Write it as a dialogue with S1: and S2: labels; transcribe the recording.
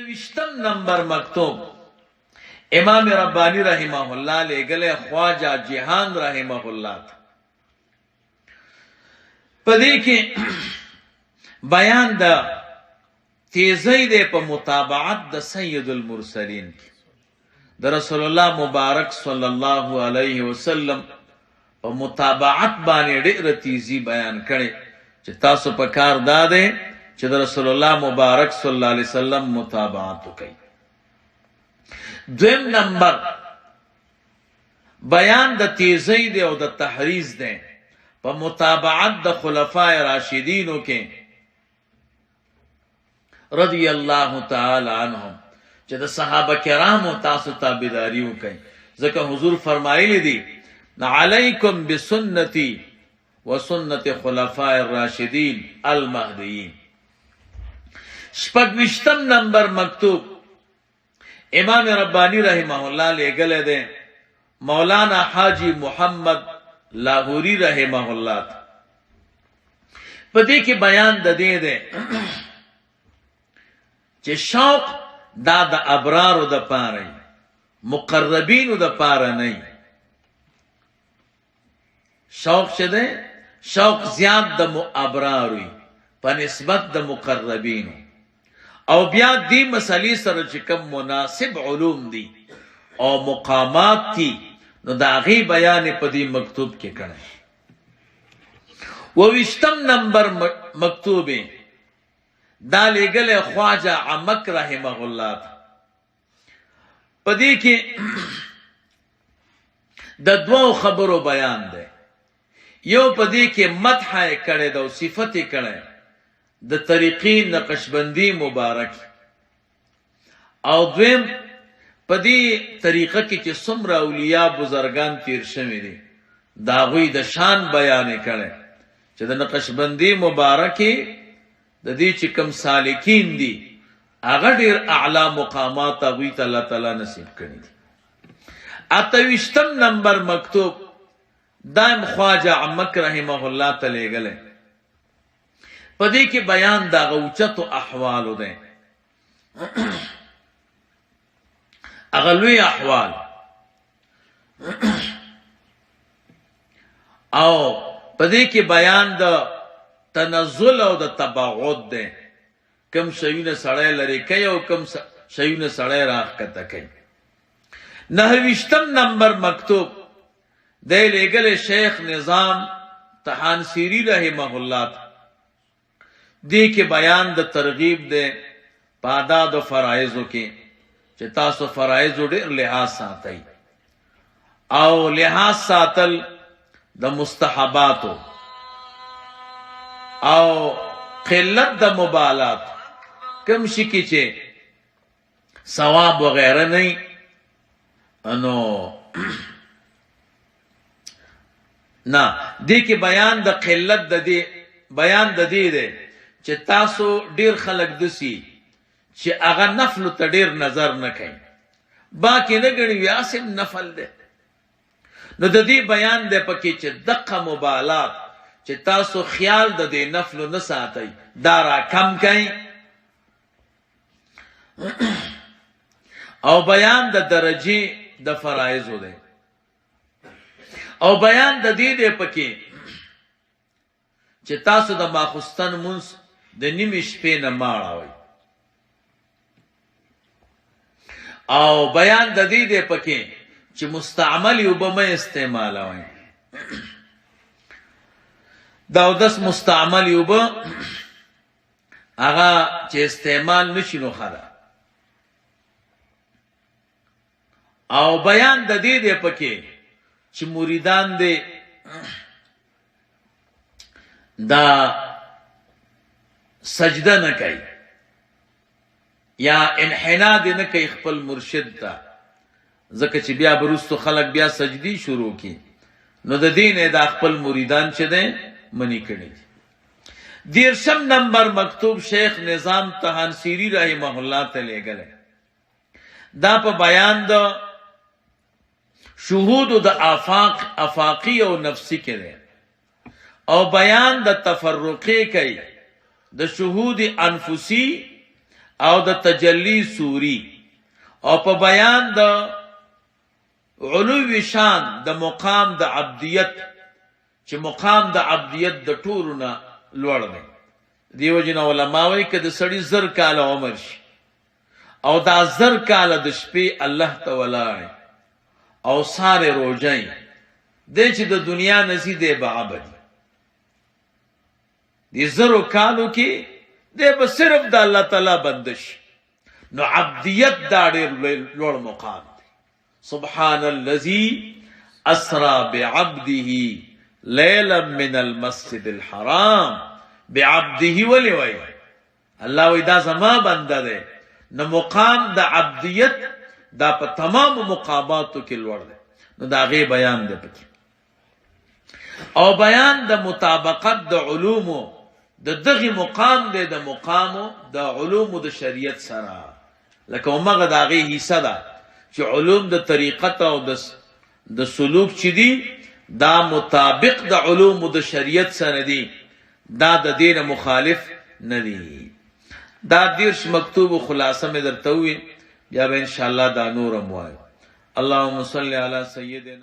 S1: وشتم نمبر مکتوب امام ربانی رحمہ اللہ لے گلے خواجہ جہان رحمہ اللہ تھا پدې کې بیان د تیزی دے په متابعت د سید المرسلین کی د رسول الله مبارک صلی الله علیه وسلم په متابعت باندې ډېر تیزی بیان کړي چې تاسو په کار داده چې د رسول الله مبارک صلی الله علیه وسلم متابعت وکړي. دویم نمبر بیان د تیزی دے او د تحریز دے په متابعت د خلفای راشدینو کې رضی الله تعالی عنهم چې د صحابه کرامو تاسو تابعداري وکړي ځکه حضور فرمایلی دي علیکم بسنتی وسنت خلفاء الراشدین المهدیین. شپږویشتم نمبر مکتوب امام ربانی رحمه الله لګل دي مولانا حاجی محمد لاہوری رحمہ اللہ پدې کې بیان د دې ده چې شوق دا د ابرارو د پاره مقربینو د پاره نه شوق شه ده شوق زیات د ابرارو په نسبت د مقربینو او بیا دې مسلې سره چې کوم مناسب علوم دي او مقامات دي نو دا غي بیان په دې مکتوب کې کړه. وویشتم نمبر مکتوب دا لګل خواجہ عمک رحمه الله په دې کې د دوه خبرو بیان ده. یو په دې کې مدح کړي دا صفت کړي د طریقې نقشبندی مبارک او دویم پدی طریقه کې چې څومره اولیاء بزرگان تیر شوی دي دا غوی د شان بیان کړي چې د نقشبندی مبارکي د دې چې کوم سالکین دي هغه ډیر اعلی مقامات غوی ته الله تعالی نصیب کړي. اتویشتم نمبر مکتوب دائم خواجہ عمک رحمه الله تعالی غله پدی کې بیان دا غوچت احوالو ده اغلوی احوال او پدې کې بیان د تنزل او د تباعد ده کم شیونه سړی لري کوي او کم شیونه سړی راخته کوي. نهویشتم نمبر مکتوب د لګل شیخ نظام طحانسیری رحمه الله دې کې بیان د ترغیب ده پاداد او فرایضو کې چې تاسو فرایض ډېر لحاظ ساتئ او لحاظ ساتل د مستحباتو او قلت د مبالات کم شي کې چې ثواب وغیرہ نه انو نه دې کې بیان د قلت د دې بیان د دې ده چې تاسو ډېر خلک دسی چې هغه نفل ته ډیر نظر نه کوي باقی نه غړي ویاسم نفل ده نو د دې بیان ده پکې چې دقه مبالات چې تاسو خیال د دې نفل نه ساتي دا را کم کوي او بیان د درجه د فرایض ده او بیان د دې ده پکې چې تاسو د ماخستن منځ د نیمه شپې نه ماړاوي او بیان د دې دی پکې چې مستعمل یو به مې استعمال وای دا داس مستعمل یو به هغه چې استعمال نشي نو خلا او بیان د دې دی پکې چې مریدان دې دا سجده نه کوي یا انحنا دې نه کوي خپل مرشد ته ځکه چې بیا برستو خلک بیا سجدي شروع کی نو د دین د خپل مریدان چې ده منی کړي. دیرشم نمبر مکتوب شیخ نظام طحانسیری رحمه الله تعالی غله دا په بیان د شهود د افاقی او نفسی کې ده او بیان د تفرقه کوي د شهود انفسی او د تجلی سوری او په بیان د علو شان د مقام د عبدیت چې مقام د عبدیت د ټولو نه لوړ دی. دیو جن علماء وایي که د سړي 1000 کال عمر شي او دا 1000 کال د شپې الله ته ولاړ او ساره روزای د چې د دنیا نزي دی بعبد دي 1000 کالو کې د به صرف د الله تعالی بندش نو عبدیت دا ډېر لوړ مقام دی. سبحان الذي اسرا بعبده ليلا من المسجد الحرام بعبده ولوي الله وی دا زما بنده ده. نو مقام د عبدیت دا په تمام مقاماتو کې لوړ دی. نو دا غي بیان دی پکې او بیان د مطابقت د علومو د دغه مقام دی د مقامو د علومو د شریعت سره لکه عمره دا غي حصہ ده چې علوم د طریقت او د سلوک چې دي دا مطابق د علوم د شریعت سره دي دا د دین مخالف نه دي. دا 10 مکتوب خلاصه مې درته وي بیا به ان شاء الله دا نور موای. اللهم صل علی سیدنا